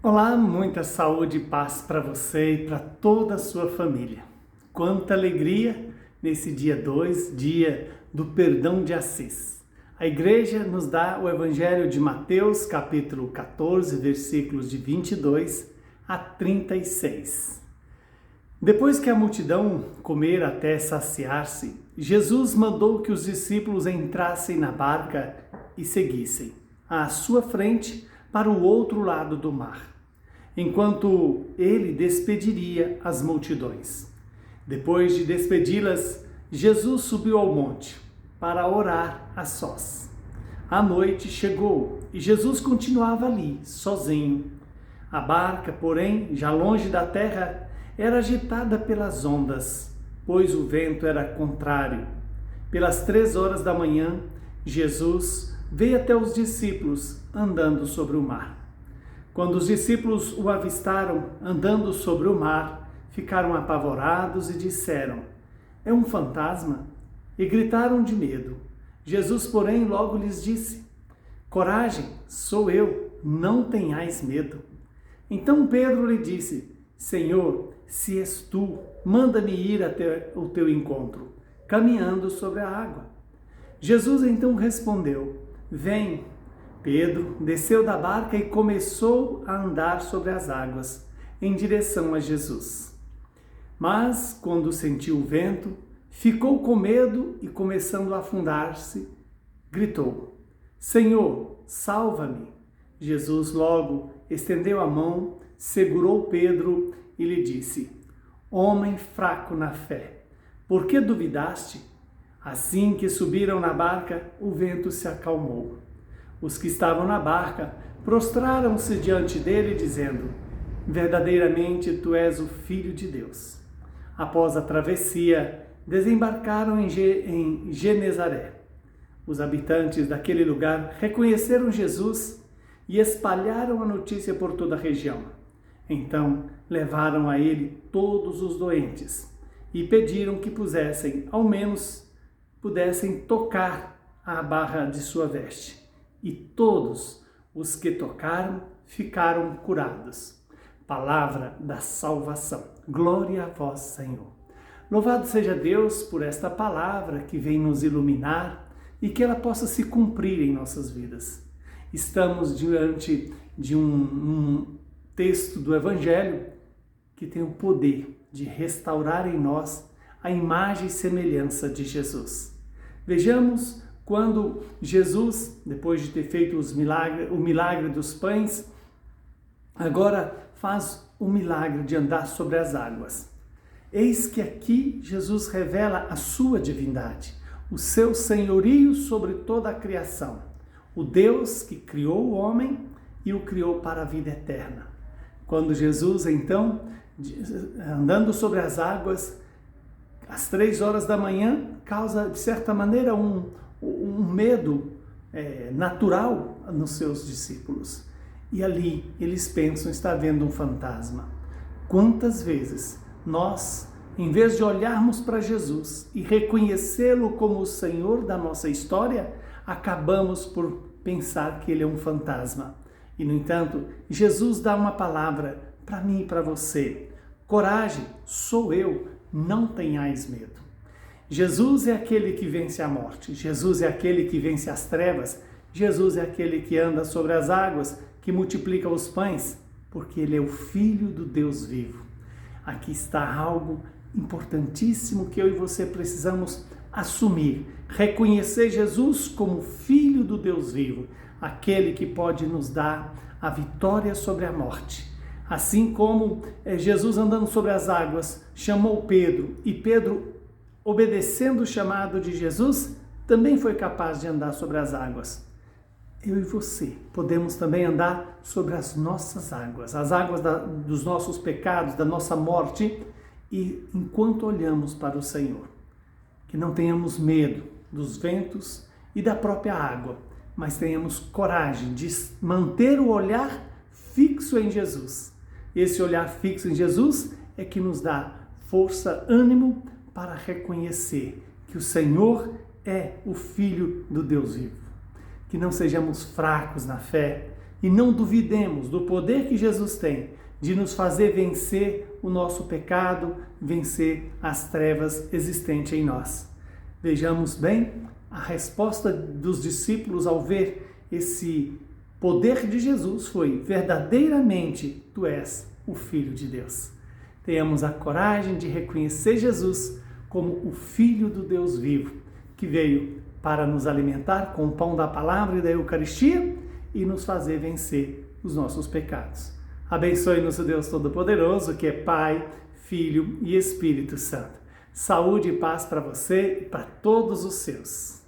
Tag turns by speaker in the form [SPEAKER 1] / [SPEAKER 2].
[SPEAKER 1] Olá, muita saúde e paz para você e para toda a sua família. Quanta alegria nesse dia 2, dia do perdão de Assis. A igreja nos dá o Evangelho de Mateus, capítulo 14, versículos de 22 a 36. Depois que a multidão comer até saciar-se, Jesus mandou que os discípulos entrassem na barca e seguissem à sua frente para o outro lado do mar, enquanto ele despediria as multidões. Depois de despedi-las, Jesus subiu ao monte para orar a sós. A noite chegou e Jesus continuava ali, sozinho. A barca, porém, já longe da terra, era agitada pelas ondas, pois o vento era contrário. Pelas 3 horas da manhã, Jesus veio até os discípulos andando sobre o mar. Quando os discípulos o avistaram andando sobre o mar, ficaram apavorados e disseram: "É um fantasma?" E gritaram de medo. Jesus, porém, logo lhes disse: "Coragem, sou eu, não tenhais medo." Então Pedro lhe disse: "Senhor, se és tu, manda-me ir até o teu encontro, caminhando sobre a água." Jesus então respondeu: "Vem." Pedro desceu da barca e começou a andar sobre as águas, em direção a Jesus. Mas, quando sentiu o vento, ficou com medo e, começando a afundar-se, gritou: "Senhor, salva-me!" Jesus logo estendeu a mão, segurou Pedro e lhe disse: "Homem fraco na fé, por que duvidaste?" Assim que subiram na barca, o vento se acalmou. Os que estavam na barca prostraram-se diante dele, dizendo: "Verdadeiramente tu és o Filho de Deus." Após a travessia, desembarcaram em Genezaré. Os habitantes daquele lugar reconheceram Jesus e espalharam a notícia por toda a região. Então levaram a ele todos os doentes e pediram que ao menos pudessem tocar a barra de sua veste. E todos os que tocaram ficaram curados. Palavra da salvação. Glória a vós, Senhor. Louvado seja Deus por esta palavra que vem nos iluminar e que ela possa se cumprir em nossas vidas. Estamos diante de um texto do Evangelho que tem o poder de restaurar em nós a imagem e semelhança de Jesus. Vejamos quando Jesus, depois de ter feito o milagre dos pães, agora faz o milagre de andar sobre as águas. Eis que aqui Jesus revela a sua divindade, o seu senhorio sobre toda a criação, o Deus que criou o homem e o criou para a vida eterna. Quando Jesus, então, andando sobre as águas, às 3 horas da manhã, causa, de certa maneira, um medo natural nos seus discípulos. E ali eles pensam estar havendo um fantasma. Quantas vezes nós, em vez de olharmos para Jesus e reconhecê-lo como o Senhor da nossa história, acabamos por pensar que ele é um fantasma. E, no entanto, Jesus dá uma palavra para mim e para você: coragem, sou eu, não tenhais medo. Jesus é aquele que vence a morte, Jesus é aquele que vence as trevas, Jesus é aquele que anda sobre as águas, que multiplica os pães, porque ele é o Filho do Deus vivo. Aqui está algo importantíssimo que eu e você precisamos assumir, reconhecer Jesus como Filho do Deus vivo, aquele que pode nos dar a vitória sobre a morte. Assim como Jesus andando sobre as águas chamou Pedro e Pedro, obedecendo o chamado de Jesus, também foi capaz de andar sobre as águas. Eu e você podemos também andar sobre as nossas águas, as águas dos nossos pecados, da nossa morte, e enquanto olhamos para o Senhor, que não tenhamos medo dos ventos e da própria água, mas tenhamos coragem de manter o olhar fixo em Jesus. Esse olhar fixo em Jesus é que nos dá força, ânimo para reconhecer que o Senhor é o Filho do Deus vivo. Que não sejamos fracos na fé e não duvidemos do poder que Jesus tem de nos fazer vencer o nosso pecado, vencer as trevas existentes em nós. Vejamos bem a resposta dos discípulos ao ver esse poder de Jesus foi: verdadeiramente tu és o Filho de Deus. Tenhamos a coragem de reconhecer Jesus como o Filho do Deus vivo, que veio para nos alimentar com o pão da palavra e da Eucaristia e nos fazer vencer os nossos pecados. Abençoe-nos o Deus Todo-Poderoso, que é Pai, Filho e Espírito Santo. Saúde e paz para você e para todos os seus.